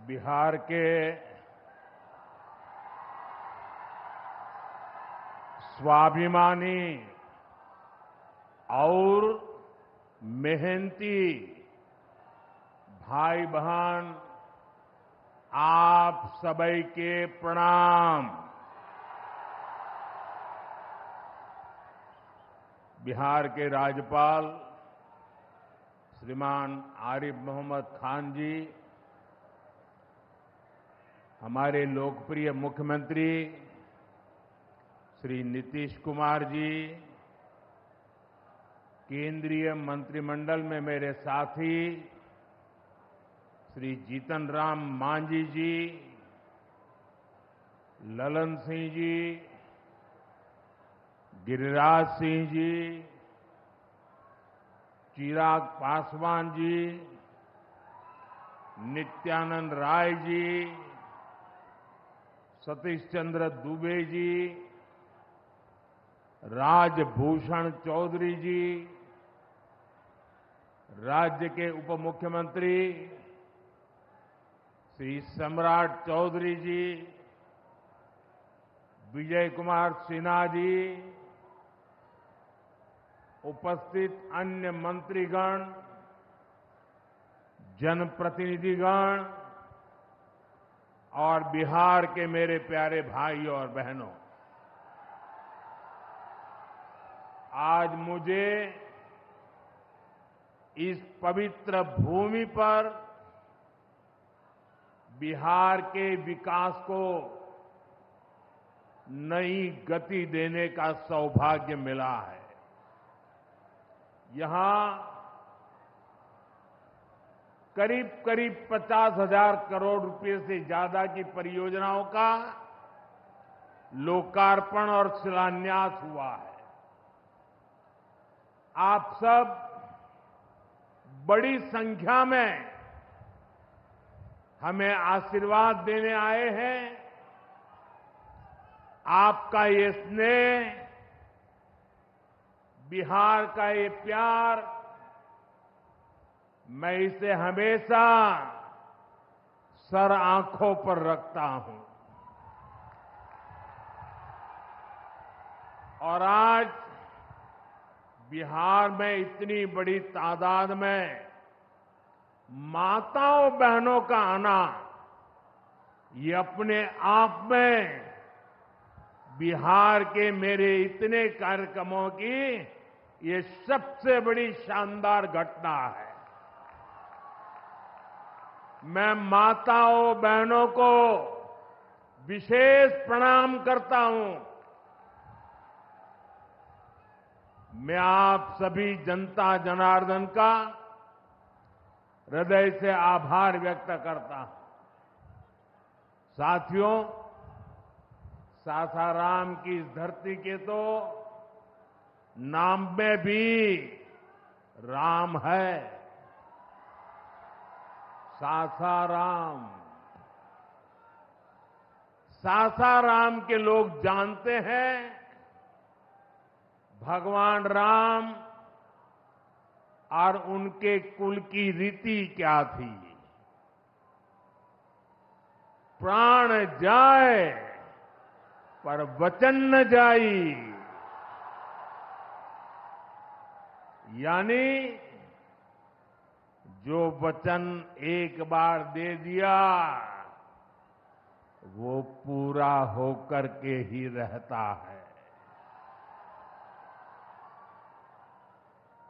बिहार के स्वाभिमानी और मेहनती भाई बहन, आप सभी के प्रणाम। बिहार के राज्यपाल श्रीमान आरिफ मोहम्मद खान जी, हमारे लोकप्रिय मुख्यमंत्री श्री नीतीश कुमार जी, केंद्रीय मंत्रिमंडल में मेरे साथी श्री जीतन राम मांझी जी, ललन सिंह जी, गिरिराज सिंह जी, चिराग पासवान जी, नित्यानंद राय जी, सतीश चंद्र दुबे जी, राजभूषण चौधरी जी, राज्य के उप मुख्यमंत्री श्री सम्राट चौधरी जी, विजय कुमार सिन्हा जी, उपस्थित अन्य मंत्रीगण, जनप्रतिनिधिगण और बिहार के मेरे प्यारे भाइयों और बहनों, आज मुझे इस पवित्र भूमि पर बिहार के विकास को नई गति देने का सौभाग्य मिला है। यहां करीब करीब 50,000 करोड़ रुपए से ज्यादा की परियोजनाओं का लोकार्पण और शिलान्यास हुआ है। आप सब बड़ी संख्या में हमें आशीर्वाद देने आए हैं। आपका ये स्नेह, बिहार का ये प्यार, मैं इसे हमेशा सर आंखों पर रखता हूं। और आज बिहार में इतनी बड़ी तादाद में माताओं बहनों का आना, ये अपने आप में बिहार के मेरे इतने कार्यक्रमों की ये सबसे बड़ी शानदार घटना है। मैं माताओं बहनों को विशेष प्रणाम करता हूं। मैं आप सभी जनता जनार्दन का हृदय से आभार व्यक्त करता हूं। साथियों, सासाराम की इस धरती के तो नाम में भी राम है। सासाराम, सासाराम के लोग जानते हैं भगवान राम और उनके कुल की रीति क्या थी। प्राण जाए पर वचन न जाई, यानी जो वचन एक बार दे दिया वो पूरा होकर के ही रहता है।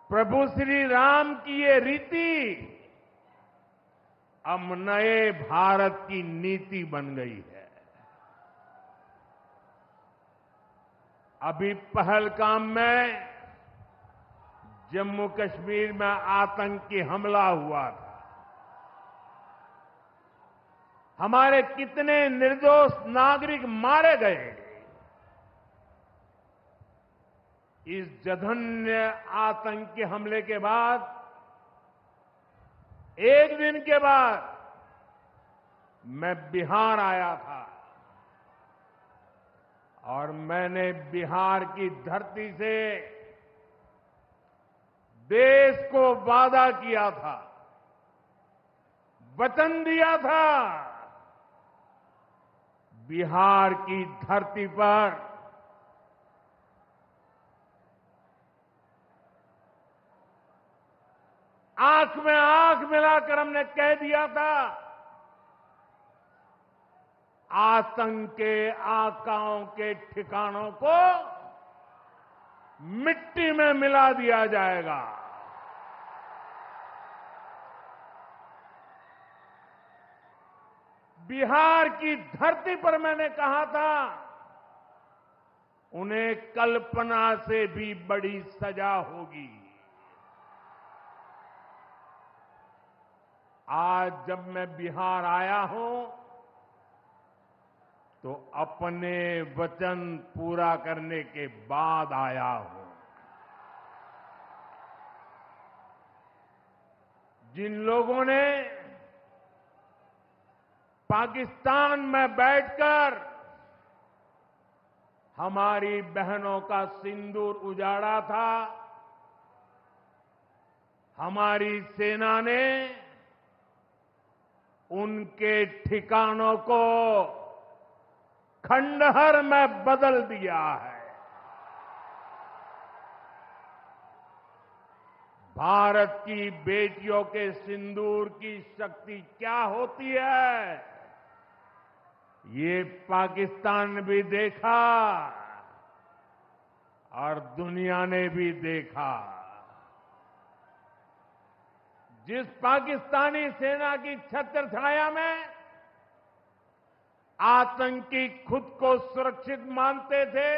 प्रभु श्री राम की ये रीति अब नए भारत की नीति बन गई है। अभी पहलगाम में जम्मू कश्मीर में आतंकी हमला हुआ था। हमारे कितने निर्दोष नागरिक मारे गए। इस जघन्य आतंकी हमले के बाद, एक दिन के बाद मैं बिहार आया था और मैंने बिहार की धरती से देश को वादा किया था, वचन दिया था, बिहार की धरती पर आंख में आंख मिलाकर हमने कह दिया था, आतंक के आकाओं के ठिकानों को मिट्टी में मिला दिया जाएगा। बिहार की धरती पर मैंने कहा था, उन्हें कल्पना से भी बड़ी सजा होगी। आज जब मैं बिहार आया हूं तो अपने वचन पूरा करने के बाद आया हूं। जिन लोगों ने पाकिस्तान में बैठकर हमारी बहनों का सिंदूर उजाड़ा था, हमारी सेना ने उनके ठिकानों को खंडहर में बदल दिया है। भारत की बेटियों के सिंदूर की शक्ति क्या होती है, ये पाकिस्तान ने भी देखा और दुनिया ने भी देखा। जिस पाकिस्तानी सेना की छत्र छाया में आतंकी खुद को सुरक्षित मानते थे,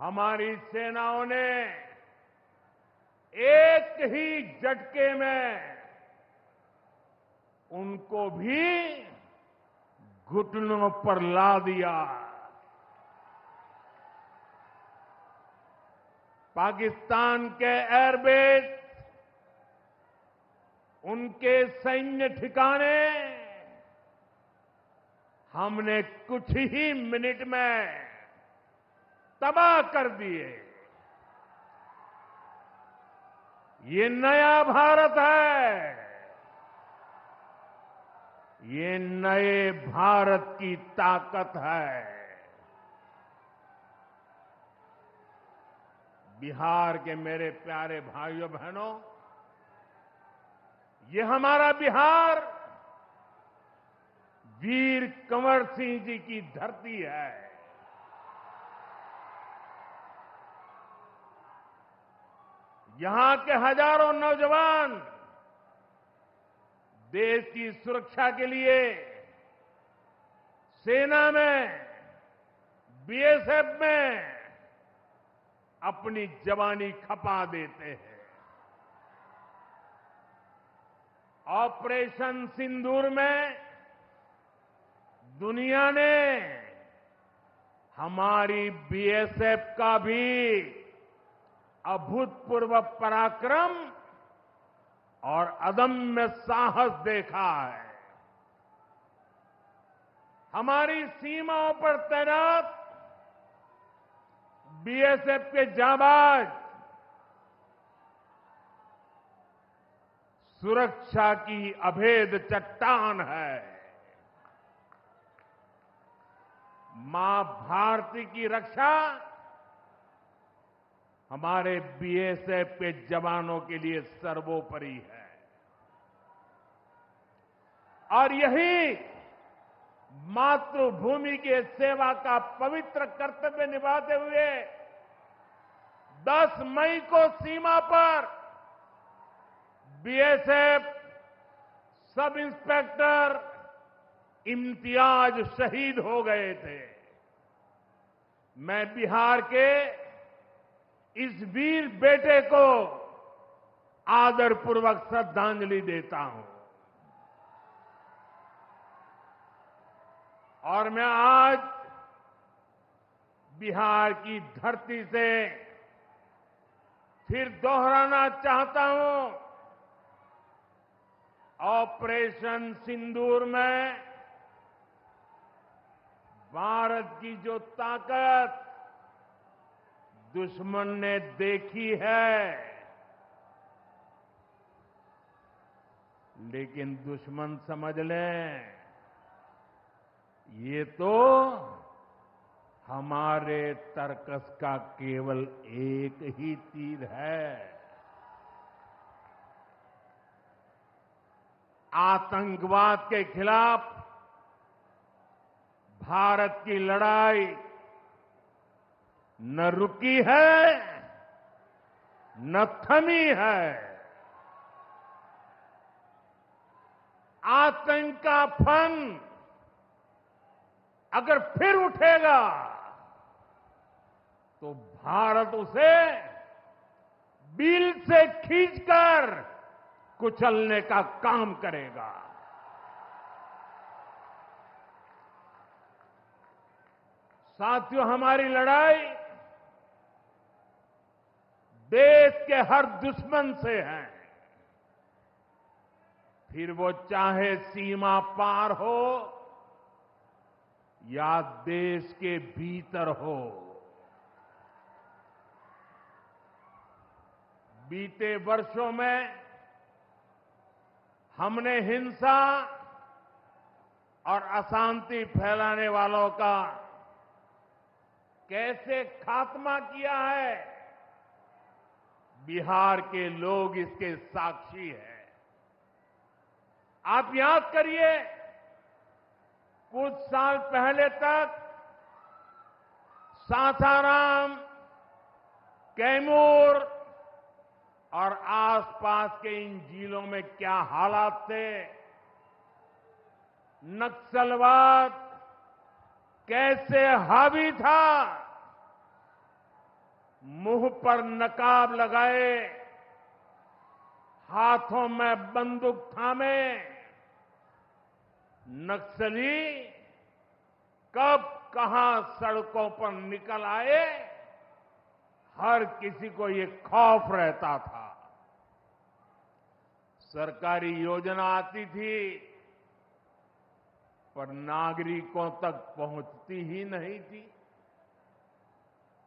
हमारी सेनाओं ने एक ही झटके में उनको भी घुटनों पर ला दिया। पाकिस्तान के एयरबेस, उनके सैन्य ठिकाने हमने कुछ ही मिनट में तबाह कर दिए। ये नया भारत है, ये नए भारत की ताकत है। बिहार के मेरे प्यारे भाइयों बहनों, ये हमारा बिहार वीर कंवर सिंह जी की धरती है। यहां के हजारों नौजवान देश की सुरक्षा के लिए सेना में, बीएसएफ में अपनी जवानी खपा देते हैं। ऑपरेशन सिंदूर में दुनिया ने हमारी बीएसएफ का भी अभूतपूर्व पराक्रम और अदम्य साहस देखा है। हमारी सीमाओं पर तैनात बीएसएफ के जाबाज सुरक्षा की अभेद चट्टान है। मां भारती की रक्षा हमारे बीएसएफ के जवानों के लिए सर्वोपरि है। और यही मातृभूमि के सेवा का पवित्र कर्तव्य निभाते हुए 10 मई को सीमा पर बीएसएफ सब इंस्पेक्टर इम्तियाज शहीद हो गए थे। मैं बिहार के इस वीर बेटे को आदरपूर्वक श्रद्धांजलि देता हूं। और मैं आज बिहार की धरती से फिर दोहराना चाहता हूं, ऑपरेशन सिंदूर में भारत की जो ताकत दुश्मन ने देखी है, लेकिन दुश्मन समझ लें, ये तो हमारे तर्कस का केवल एक ही तीर है। आतंकवाद के खिलाफ भारत की लड़ाई न रुकी है, न थमी है। आतंक का फन अगर फिर उठेगा तो भारत उसे बिल से खींचकर कुचलने का काम करेगा। साथियों, हमारी लड़ाई देश के हर दुश्मन से है, फिर वो चाहे सीमा पार हो या देश के भीतर हो। बीते वर्षों में हमने हिंसा और अशांति फैलाने वालों का कैसे खात्मा किया है, बिहार के लोग इसके साक्षी हैं। आप याद करिए, कुछ साल पहले तक सासाराम, कैमूर और आसपास के इन जिलों में क्या हालात थे, नक्सलवाद कैसे हावी था। मुंह पर नकाब लगाए, हाथों में बंदूक थामे नक्सली कब कहां सड़कों पर निकल आए, हर किसी को ये खौफ रहता था। सरकारी योजना आती थी पर नागरिकों तक पहुंचती ही नहीं थी।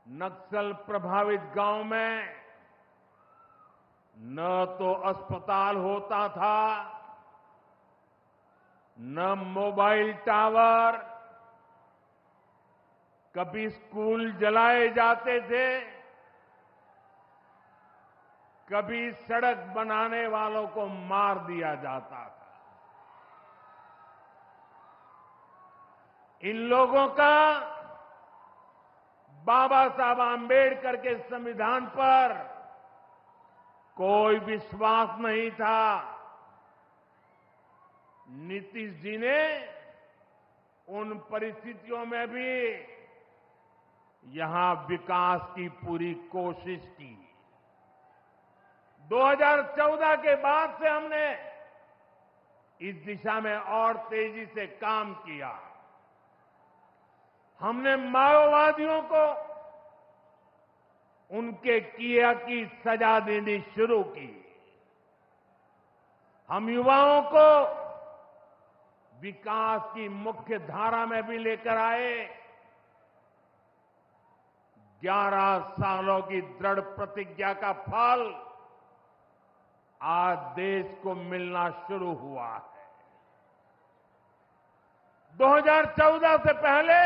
नक्सल प्रभावित गांव में न तो अस्पताल होता था, न मोबाइल टावर, कभी स्कूल जलाए जाते थे, कभी सड़क बनाने वालों को मार दिया जाता था। इन लोगों का बाबा साहब आंबेडकर के संविधान पर कोई विश्वास नहीं था। नीतीश जी ने उन परिस्थितियों में भी यहां विकास की पूरी कोशिश की। 2014 के बाद से हमने इस दिशा में और तेजी से काम किया। हमने माओवादियों को उनके किया की सजा देनी शुरू की। हम युवाओं को विकास की मुख्य धारा में भी लेकर आए। 11 सालों की दृढ़ प्रतिज्ञा का फल आज देश को मिलना शुरू हुआ है। 2014 से पहले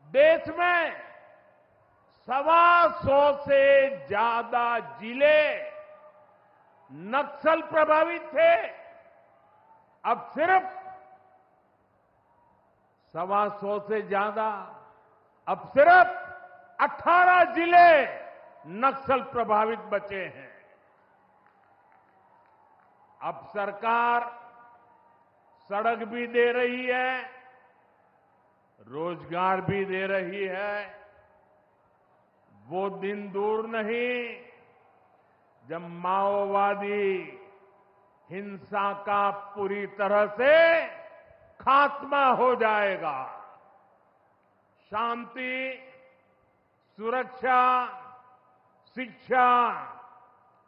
देश में 125 से ज्यादा जिले नक्सल प्रभावित थे। अब सिर्फ 125 से ज्यादा, अब सिर्फ 18 जिले नक्सल प्रभावित बचे हैं। अब सरकार सड़क भी दे रही है, रोजगार भी दे रही है। वो दिन दूर नहीं जब माओवादी हिंसा का पूरी तरह से खात्मा हो जाएगा। शांति, सुरक्षा, शिक्षा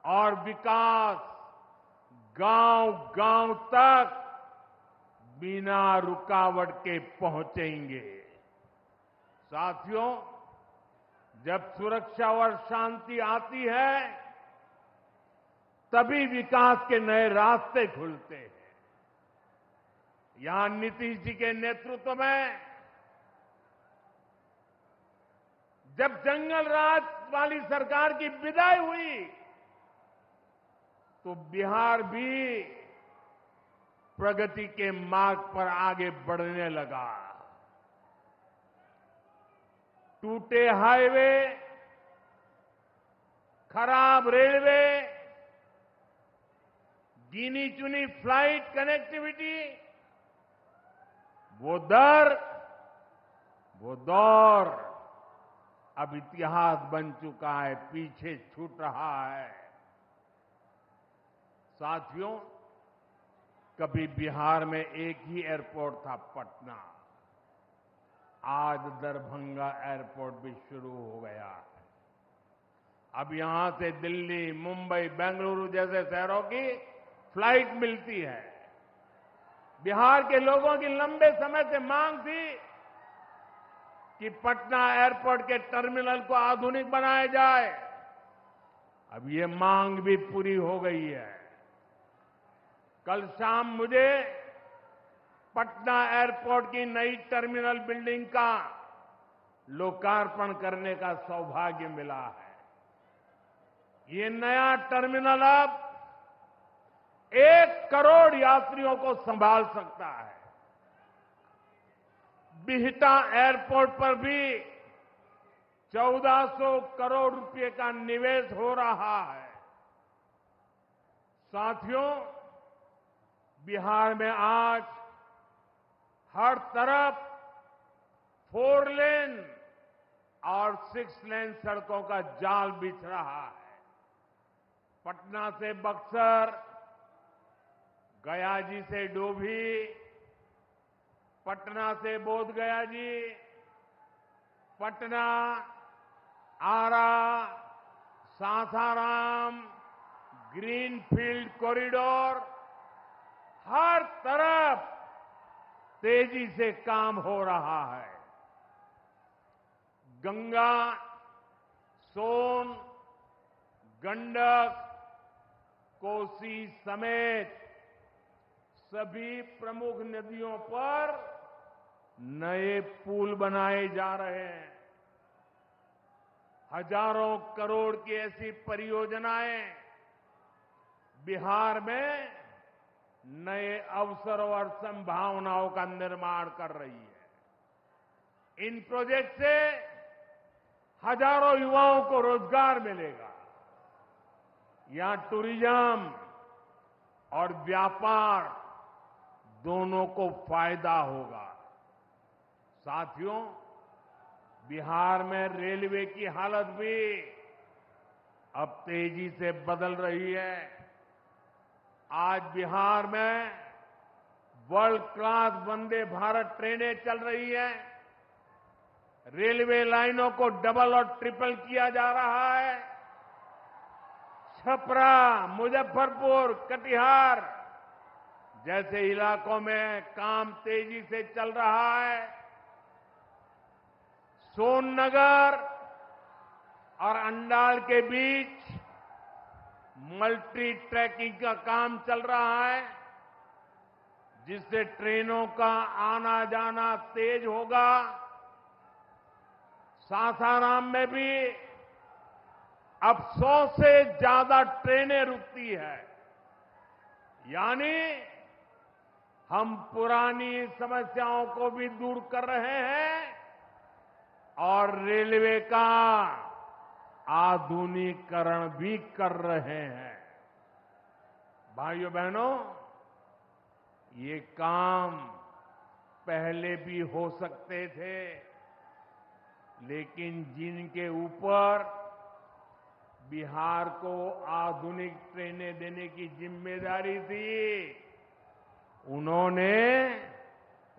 और विकास गांव-गांव तक बिना रुकावट के पहुंचेंगे। साथियों, जब सुरक्षा और शांति आती है तभी विकास के नए रास्ते खुलते हैं। यहां नीतीश जी के नेतृत्व में जब जंगल राज वाली सरकार की विदाई हुई तो बिहार भी प्रगति के मार्ग पर आगे बढ़ने लगा। टूटे हाईवे, खराब रेलवे, गिनी चुनी फ्लाइट कनेक्टिविटी, वो दौर अब इतिहास बन चुका है, पीछे छूट रहा है। साथियों, कभी बिहार में एक ही एयरपोर्ट था, पटना। आज दरभंगा एयरपोर्ट भी शुरू हो गया है। अब यहां से दिल्ली, मुंबई, बेंगलुरु जैसे शहरों की फ्लाइट मिलती है। बिहार के लोगों की लंबे समय से मांग थी कि पटना एयरपोर्ट के टर्मिनल को आधुनिक बनाया जाए। अब ये मांग भी पूरी हो गई है। कल शाम मुझे पटना एयरपोर्ट की नई टर्मिनल बिल्डिंग का लोकार्पण करने का सौभाग्य मिला है। ये नया टर्मिनल अब 1 करोड़ यात्रियों को संभाल सकता है। बिहटा एयरपोर्ट पर भी 1400 करोड़ रुपए का निवेश हो रहा है। साथियों, बिहार में आज हर तरफ 4 लेन और 6 लेन सड़कों का जाल बिछ रहा है। पटना से बक्सर, गया जी से डोभी, पटना से बोधगया जी, पटना, आरा, सासाराम, ग्रीनफील्ड कॉरिडोर, हर तरफ तेजी से काम हो रहा है। गंगा, सोन, गंडक, कोसी समेत सभी प्रमुख नदियों पर नए पुल बनाए जा रहे हैं। हजारों करोड़ की ऐसी परियोजनाएं बिहार में नए अवसरों और संभावनाओं का निर्माण कर रही है। इन प्रोजेक्ट से हजारों युवाओं को रोजगार मिलेगा। यहां टूरिज्म और व्यापार दोनों को फायदा होगा। साथियों, बिहार में रेलवे की हालत भी अब तेजी से बदल रही है। आज बिहार में वर्ल्ड क्लास वंदे भारत ट्रेनें चल रही हैं। रेलवे लाइनों को डबल और ट्रिपल किया जा रहा है। छपरा, मुजफ्फरपुर, कटिहार जैसे इलाकों में काम तेजी से चल रहा है। सोननगर और अंडाल के बीच मल्टी ट्रैकिंग का काम चल रहा है, जिससे ट्रेनों का आना जाना तेज होगा। सासाराम में भी अब 100 से ज्यादा ट्रेनें रुकती है। यानी हम पुरानी समस्याओं को भी दूर कर रहे हैं और रेलवे का आधुनिकीकरण भी कर रहे हैं। भाइयों बहनों, ये काम पहले भी हो सकते थे, लेकिन जिनके ऊपर बिहार को आधुनिक ट्रेनें देने की जिम्मेदारी थी, उन्होंने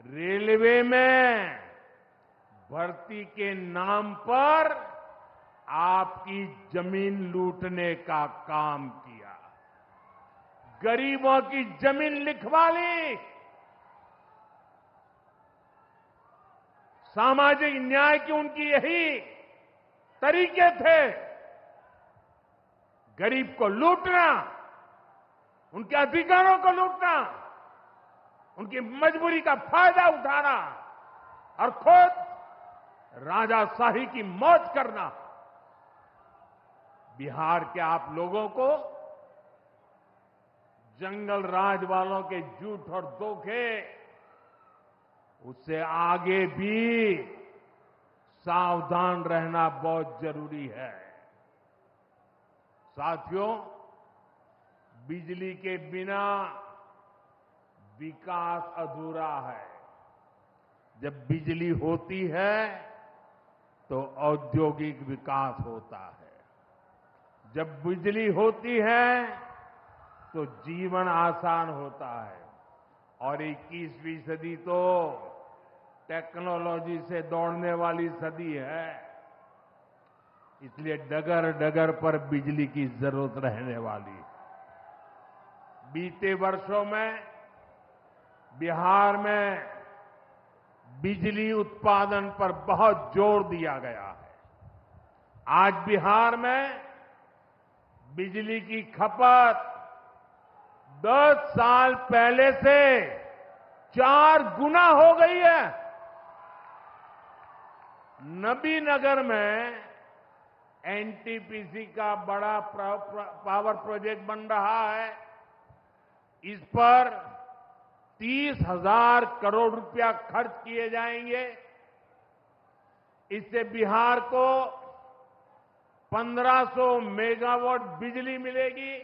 रेलवे में भर्ती के नाम पर आपकी जमीन लूटने का काम किया। गरीबों की जमीन लिखवा ली। सामाजिक न्याय की उनकी यही तरीके थे। गरीब को लूटना उनके अधिकारों को लूटना, उनकी मजबूरी का फायदा उठाना और खुद राजाशाही की मौज करना। बिहार के आप लोगों को जंगल राज वालों के झूठ और धोखे, उससे आगे भी सावधान रहना बहुत जरूरी है। साथियों, बिजली के बिना विकास अधूरा है। जब बिजली होती है तो औद्योगिक विकास होता है। जब बिजली होती है तो जीवन आसान होता है। और 21वीं सदी तो टेक्नोलॉजी से दौड़ने वाली सदी है। इसलिए डगर डगर पर बिजली की जरूरत रहने वाली है। बीते वर्षों में बिहार में बिजली उत्पादन पर बहुत जोर दिया गया है। आज बिहार में बिजली की खपत 10 साल पहले से 4 गुना हो गई है। नबीनगर में एनटीपीसी का बड़ा पावर प्रोजेक्ट बन रहा है। इस पर 30,000 करोड़ रुपया खर्च किए जाएंगे। इससे बिहार को 1500 मेगावाट बिजली मिलेगी।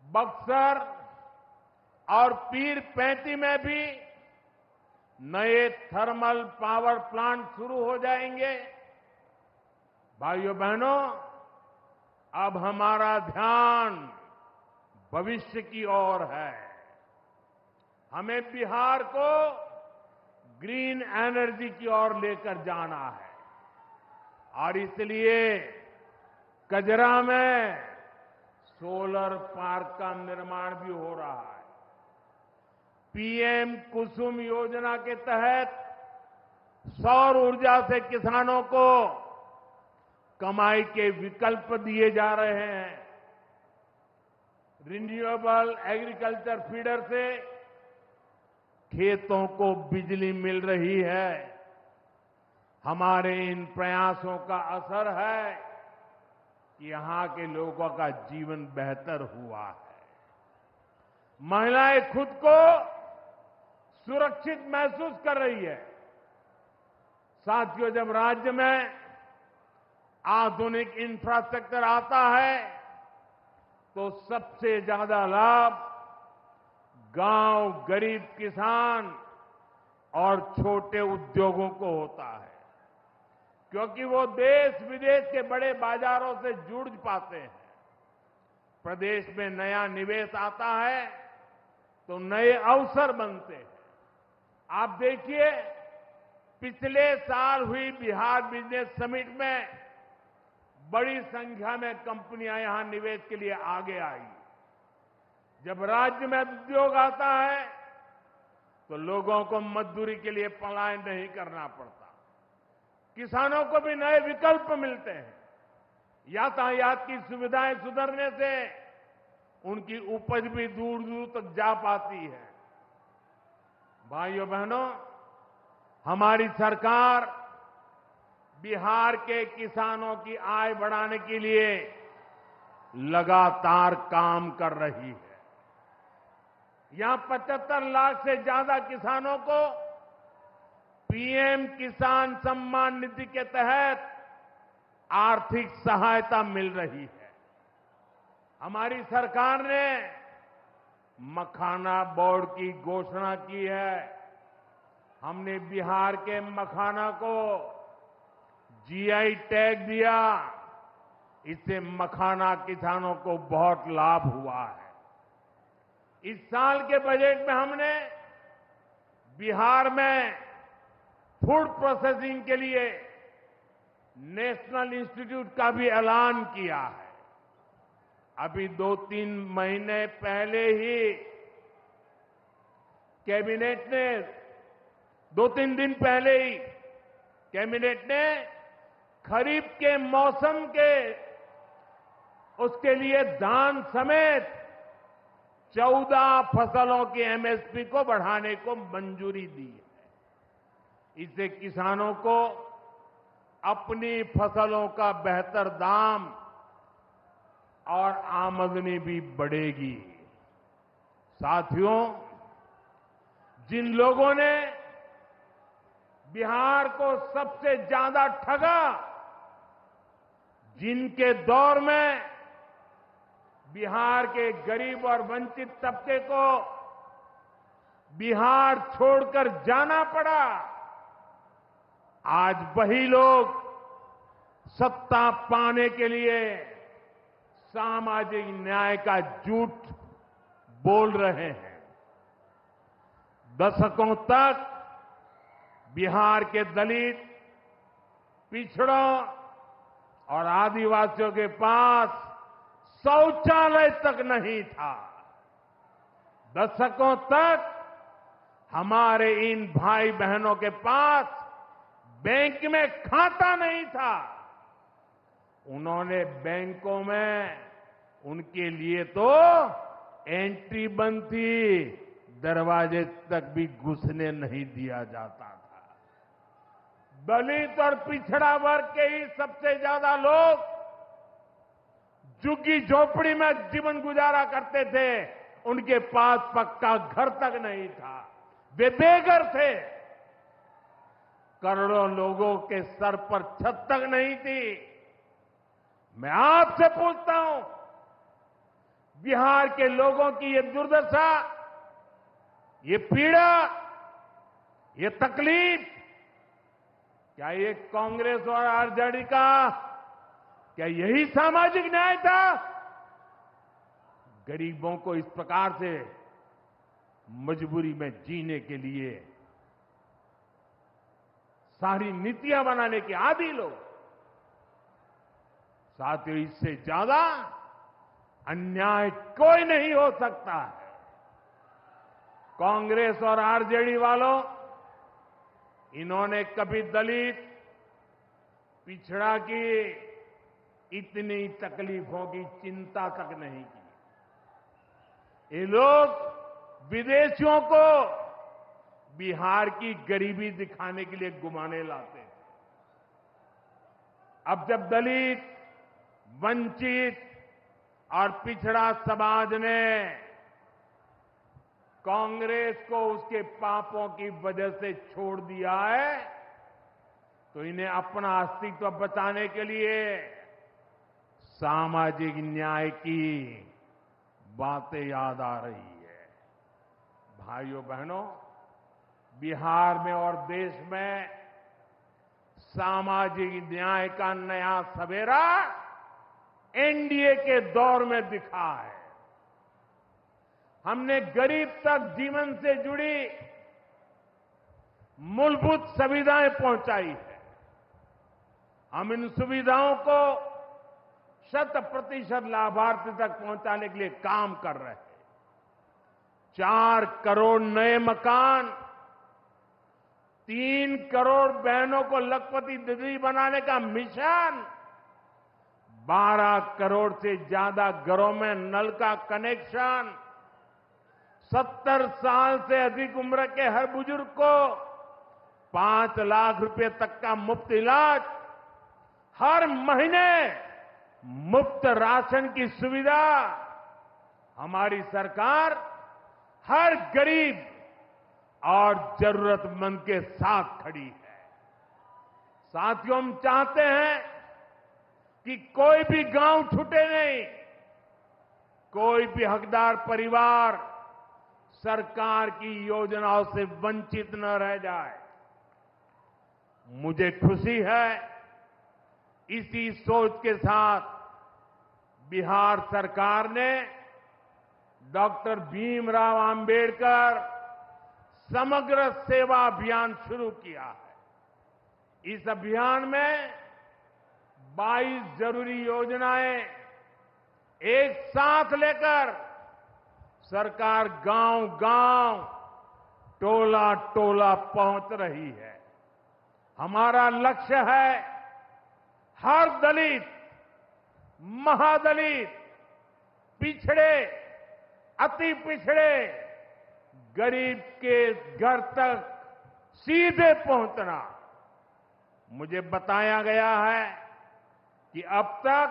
बक्सर और पीरपैंती में भी नए थर्मल पावर प्लांट शुरू हो जाएंगे। भाइयों बहनों, अब हमारा ध्यान भविष्य की ओर है। हमें बिहार को ग्रीन एनर्जी की ओर लेकर जाना है और इसलिए कजरा में सोलर पार्क का निर्माण भी हो रहा है। पीएम कुसुम योजना के तहत सौर ऊर्जा से किसानों को कमाई के विकल्प दिए जा रहे हैं। रिन्यूएबल एग्रीकल्चर फीडर से खेतों को बिजली मिल रही है। हमारे इन प्रयासों का असर है कि यहां के लोगों का जीवन बेहतर हुआ है। महिलाएं खुद को सुरक्षित महसूस कर रही है। साथियों, जब राज्य में आधुनिक इंफ्रास्ट्रक्चर आता है तो सबसे ज्यादा लाभ गांव, गरीब किसान और छोटे उद्योगों को होता है, क्योंकि वो देश विदेश के बड़े बाजारों से जुड़ पाते हैं। प्रदेश में नया निवेश आता है तो नए अवसर बनते हैं। आप देखिए, पिछले साल हुई बिहार बिजनेस समिट में बड़ी संख्या में कंपनियां यहां निवेश के लिए आगे आई। जब राज्य में उद्योग आता है तो लोगों को मजदूरी के लिए पलायन नहीं करना पड़ता। किसानों को भी नए विकल्प मिलते हैं। यातायात की सुविधाएं सुधरने से उनकी उपज भी दूर दूर तक जा पाती है। भाइयों बहनों, हमारी सरकार बिहार के किसानों की आय बढ़ाने के लिए लगातार काम कर रही है। यहां 75 लाख से ज्यादा किसानों को पीएम किसान सम्मान निधि के तहत आर्थिक सहायता मिल रही है। हमारी सरकार ने मखाना बोर्ड की घोषणा की है। हमने बिहार के मखाना को जीआई टैग दिया। इससे मखाना किसानों को बहुत लाभ हुआ है। इस साल के बजट में हमने बिहार में फूड प्रोसेसिंग के लिए नेशनल इंस्टीट्यूट का भी ऐलान किया है। अभी 2-3 महीने पहले ही कैबिनेट ने 2-3 दिन पहले ही कैबिनेट ने खरीफ के मौसम के उसके लिए धान समेत 14 फसलों की एमएसपी को बढ़ाने को मंजूरी दी है। इससे किसानों को अपनी फसलों का बेहतर दाम और आमदनी भी बढ़ेगी। साथियों, जिन लोगों ने बिहार को सबसे ज्यादा ठगा, जिनके दौर में बिहार के गरीब और वंचित तबके को बिहार छोड़कर जाना पड़ा, आज वही लोग सत्ता पाने के लिए सामाजिक न्याय का झूठ बोल रहे हैं। दशकों तक बिहार के दलित, पिछड़ों और आदिवासियों के पास शौचालय तक नहीं था। दशकों तक हमारे इन भाई बहनों के पास बैंक में खाता नहीं था। उन्होंने बैंकों में उनके लिए तो एंट्री बंद थी, दरवाजे तक भी घुसने नहीं दिया जाता था। दलित और पिछड़ा वर्ग के ही सबसे ज्यादा लोग झुग्गी झोपड़ी में जीवन गुजारा करते थे। उनके पास पक्का घर तक नहीं था, वे बेघर थे। करोड़ों लोगों के सर पर छत तक नहीं थी। मैं आपसे पूछता हूं, बिहार के लोगों की ये दुर्दशा, ये पीड़ा, ये तकलीफ, क्या ये कांग्रेस और आरजेडी का, क्या यही सामाजिक न्याय था? गरीबों को इस प्रकार से मजबूरी में जीने के लिए सारी नीतियां बनाने के आदी लोग। साथियों, इससे ज्यादा अन्याय कोई नहीं हो सकता है। कांग्रेस और आरजेडी वालों, इन्होंने कभी दलित, पिछड़ा की इतनी तकलीफों की चिंता तक नहीं की। ये लोग विदेशियों को बिहार की गरीबी दिखाने के लिए घुमाने लाते थे। अब जब दलित, वंचित और पिछड़ा समाज ने कांग्रेस को उसके पापों की वजह से छोड़ दिया है, तो इन्हें अपना अस्तित्व बचाने के लिए सामाजिक न्याय की बातें याद आ रही है। भाइयों बहनों, बिहार में और देश में सामाजिक न्याय का नया सवेरा एनडीए के दौर में दिखा है। हमने गरीब तक जीवन से जुड़ी मूलभूत सुविधाएं पहुंचाई है। हम इन सुविधाओं को 100% लाभार्थी तक पहुंचाने के लिए काम कर रहे हैं। 4 करोड़ नए मकान, 3 करोड़ बहनों को लखपति दीदी बनाने का मिशन, 12 करोड़ से ज्यादा घरों में नल का कनेक्शन, 70 साल से अधिक उम्र के हर बुजुर्ग को 5 लाख रुपए तक का मुफ्त इलाज, हर महीने मुफ्त राशन की सुविधा। हमारी सरकार हर गरीब और जरूरतमंद के साथ खड़ी है। साथियों, हम चाहते हैं कि कोई भी गांव छूटे नहीं, कोई भी हकदार परिवार सरकार की योजनाओं से वंचित न रह जाए। मुझे खुशी है, इसी सोच के साथ बिहार सरकार ने डॉक्टर भीमराव अंबेडकर समग्र सेवा अभियान शुरू किया है। इस अभियान में 22 जरूरी योजनाएं एक साथ लेकर सरकार गांव-गांव, टोला-टोला पहुंच रही है। हमारा लक्ष्य है हर दलित, महादलित, पिछड़े अति पिछड़े गरीब के घर तक सीधे पहुंचना। मुझे बताया गया है कि अब तक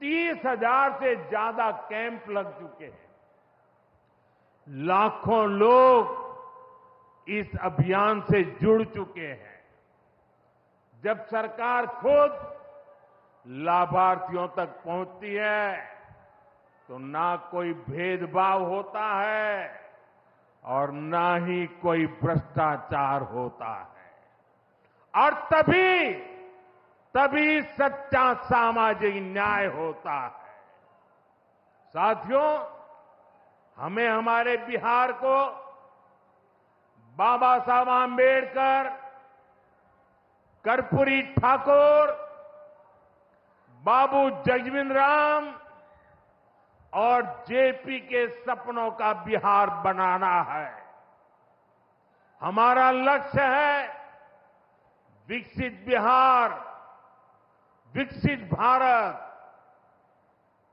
30,000 से ज्यादा कैंप लग चुके हैं। लाखों लोग इस अभियान से जुड़ चुके हैं। जब सरकार खुद लाभार्थियों तक पहुंचती है तो ना कोई भेदभाव होता है और ना ही कोई भ्रष्टाचार होता है और तभी सच्चा सामाजिक न्याय होता है। साथियों, हमें हमारे बिहार को बाबा साहब आंबेडकर, कर्पूरी ठाकुर, बाबू जगजीवन राम और जेपी के सपनों का बिहार बनाना है। हमारा लक्ष्य है विकसित बिहार, विकसित भारत,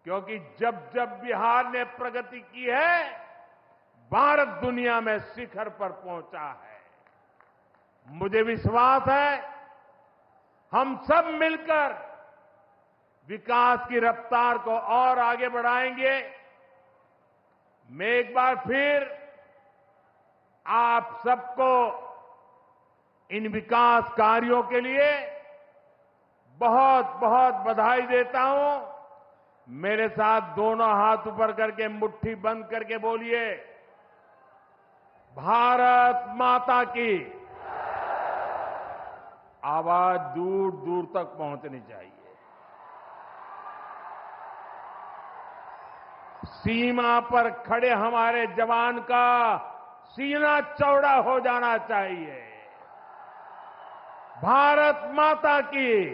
क्योंकि जब जब बिहार ने प्रगति की है, भारत दुनिया में शिखर पर पहुंचा है। मुझे विश्वास है हम सब मिलकर विकास की रफ्तार को और आगे बढ़ाएंगे। मैं एक बार फिर आप सबको इन विकास कार्यों के लिए बहुत बहुत बधाई देता हूं। मेरे साथ दोनों हाथ ऊपर करके मुट्ठी बंद करके बोलिए, भारत माता की। आवाज दूर दूर तक पहुंचनी चाहिए। सीमा पर खड़े हमारे जवान का सीना चौड़ा हो जाना चाहिए। भारत माता की,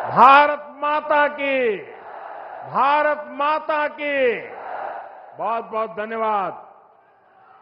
भारत माता की, भारत माता की। बहुत बहुत धन्यवाद।